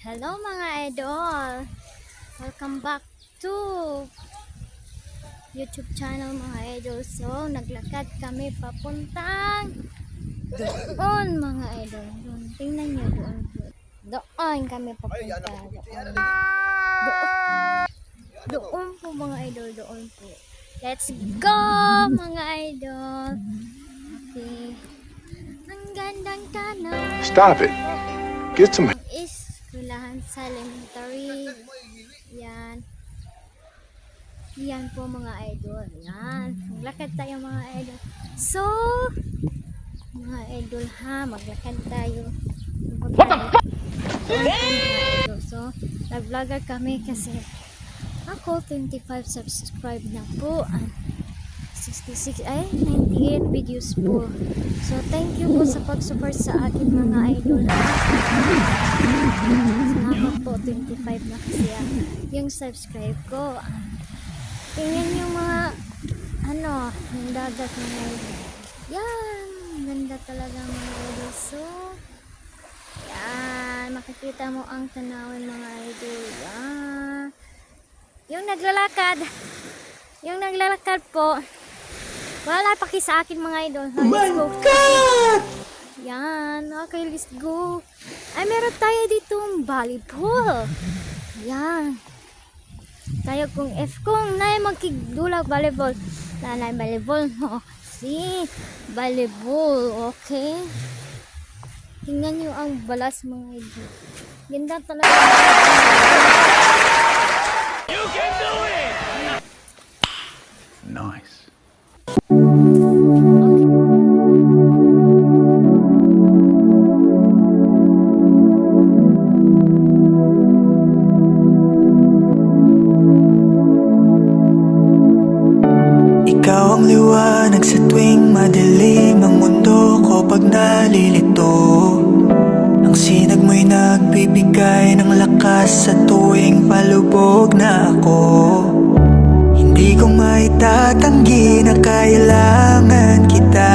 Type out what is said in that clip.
Hello mga idol! Welcome back to YouTube channel mga idol. So, naglakad kami papuntang doon mga idol. Doon. Tingnan nyo doon. Doon kami papunta. Doon po mga idol. Doon po. Let's go mga idol! Okay. Ang gandang tanong. Stop it. Get some. Eskwelahan sa elementary. Yan. Yan po mga idol. Yan. Maglakad tayo mga idol. So, mga idol ha, maglakad tayo. What the fuck? So, nag-vlogger kami kasi ako 25 subscribe na po. 66 ay 98 videos po. So thank you po sa pag-support sa akin mga idol. Salamat po, 25 na kasi yung subscribe ko. Tingnan yung mga yung dagat mga idol. Yan, ganda talaga mga idol. So yan, makikita mo ang tanawin mga idol. Yan. Yung naglalakad po, wala paki sa akin mga idol. Oh my God! Yan. Okay, let's go. Ay, meron tayo ditong volleyball. Yan. Tayo kung na magkigdula volleyball. Nanay volleyball. No. Si volleyball. Okay. Tingnan nyo ang balas mga idol. Ganda talaga. You can do it! Nice. Ikaw ang liwanag sa tuwing madilim ang mundo ko pag nalilito. Ang sinag mo'y nagbibigay ng lakas sa tuwing palubog na ako. Hindi ko maitatanggi na kailangan kita.